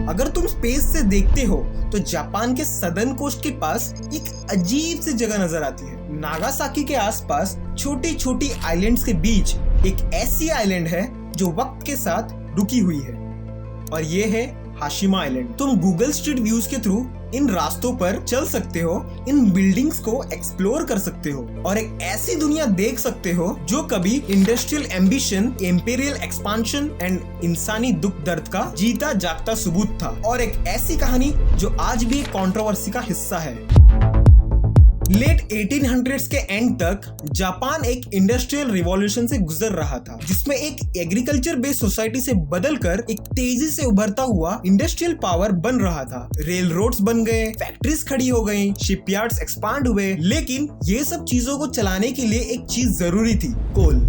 अगर तुम स्पेस से देखते हो तो जापान के सदर्न कोस्ट के पास एक अजीब सी जगह नजर आती है। नागासाकी के आसपास छोटी छोटी आइलैंड्स के बीच एक ऐसी आइलैंड है जो वक्त के साथ रुकी हुई है और ये है हाशिमा आइलैंड। तुम गूगल स्ट्रीट व्यूज के थ्रू इन रास्तों पर चल सकते हो, इन बिल्डिंग्स को एक्सप्लोर कर सकते हो और एक ऐसी दुनिया देख सकते हो जो कभी industrial ambition, imperial expansion and इंसानी दुख दर्द का जीता जागता सबूत था और एक ऐसी कहानी जो आज भी एक कंट्रोवर्सी का हिस्सा है। लेट 1800s के एंड तक जापान एक इंडस्ट्रियल रिवॉल्यूशन से गुजर रहा था, जिसमें एक एग्रीकल्चर बेस्ड सोसाइटी से बदलकर एक तेजी से उभरता हुआ इंडस्ट्रियल पावर बन रहा था। रेल रोड्स बन गए, फैक्ट्रीज खड़ी हो गई, शिपयार्ड्स एक्सपांड हुए, लेकिन ये सब चीजों को चलाने के लिए एक चीज जरूरी थी, कोल।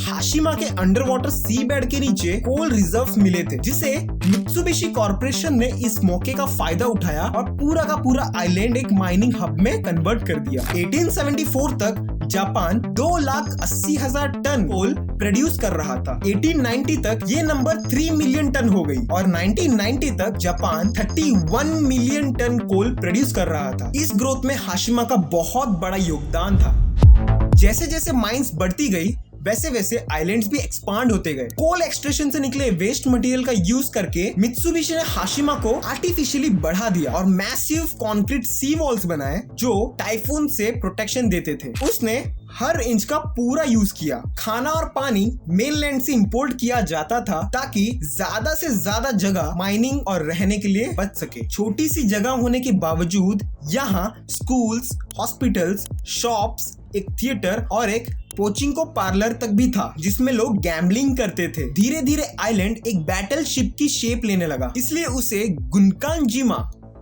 हाशिमा के अंडर वाटर सी बेड के नीचे कोल रिजर्व्स मिले थे, जिसे मित्सुबिशी कॉर्पोरेशन ने इस मौके का फायदा उठाया और पूरा का पूरा आइलैंड एक माइनिंग हब में कन्वर्ट कर दिया। 1874 तक जापान 2,80,000 टन कोल प्रोड्यूस कर रहा था। 1890 तक ये नंबर 3 मिलियन टन हो गई और 1990 तक Japan 31 million ton coal produce कर रहा था। इस ग्रोथ में हाशिमा का बहुत बड़ा योगदान था। जैसे जैसे माइंस बढ़ती गई वैसे वैसे आइलैंड्स भी एक्सपांड होते गए। कोल एक्सट्रैक्शन से निकले वेस्ट मटेरियल का यूज करके मित्सुबिशी ने हाशिमा को आर्टिफिशियली बढ़ा दिया और मैसिव कंक्रीट सी वॉल्स बनाए जो टाइफून से प्रोटेक्शन देते थे। उसने हर इंच का पूरा यूज किया। खाना और पानी मेनलैंड से इंपोर्ट किया जाता था ताकि ज्यादा से ज्यादा जगह माइनिंग और रहने के लिए बच सके। छोटी सी जगह होने के बावजूद यहाँ स्कूल्स, हॉस्पिटल्स, शॉप्स, एक थिएटर और एक पोचिंको पार्लर तक भी था जिसमें लोग गैम्बलिंग करते थे। धीरे धीरे आइलैंड एक बैटलशिप की शेप लेने लगा, इसलिए उसे गुनकानजिमा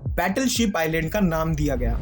बैटलशिप आइलैंड का नाम दिया गया।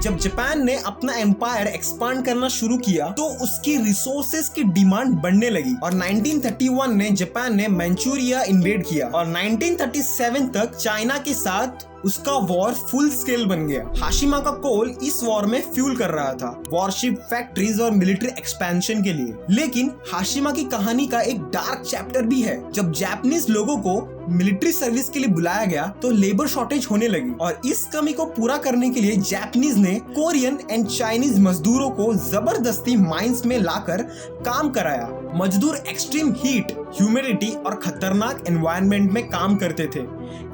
जब जापान ने अपना एम्पायर एक्सपांड करना शुरू किया तो उसकी रिसोर्सेज की डिमांड बढ़ने लगी और 1931 में जापान ने मंचूरिया इन्वेड किया और 1937 तक चाइना के साथ उसका वॉर फुल स्केल बन गया। हाशिमा का कोल इस वॉर में फ्यूल कर रहा था, वॉरशिप, फैक्ट्रीज और मिलिट्री एक्सपेंशन के लिए। लेकिन हाशिमा की कहानी का एक डार्क चैप्टर भी है। जब जापानीज लोगों को मिलिट्री सर्विस के लिए बुलाया गया तो लेबर शॉर्टेज होने लगी और इस कमी को पूरा करने के लिए जापानीज ने कोरियन एंड चाइनीज मजदूरों को जबरदस्ती माइंस में लाकर काम कराया। मजदूर एक्सट्रीम हीट, ह्यूमिडिटी और खतरनाक एनवायरनमेंट में काम करते थे।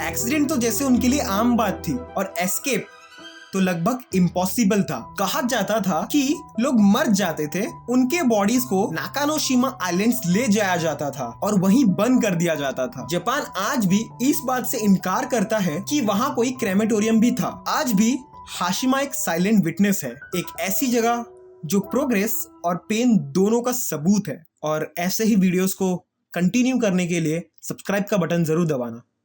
एक्सीडेंट तो जैसे उनके लिए आम बात थी और एस्केप तो लगभग इम्पॉसिबल था। कहा जाता था कि लोग मर जाते थे, उनके बॉडीज को नाकानोशिमा आइलैंड्स ले जाया जाता था और वहीं बंद कर दिया जाता था। जापान आज भी इस बात से इनकार करता है कि वहाँ कोई क्रेमेटोरियम भी था। आज भी हाशिमा एक साइलेंट विटनेस है, एक ऐसी जगह जो प्रोग्रेस और पेन दोनों का सबूत है। और ऐसे ही वीडियोस को कंटिन्यू करने के लिए सब्सक्राइब का बटन जरूर दबाना।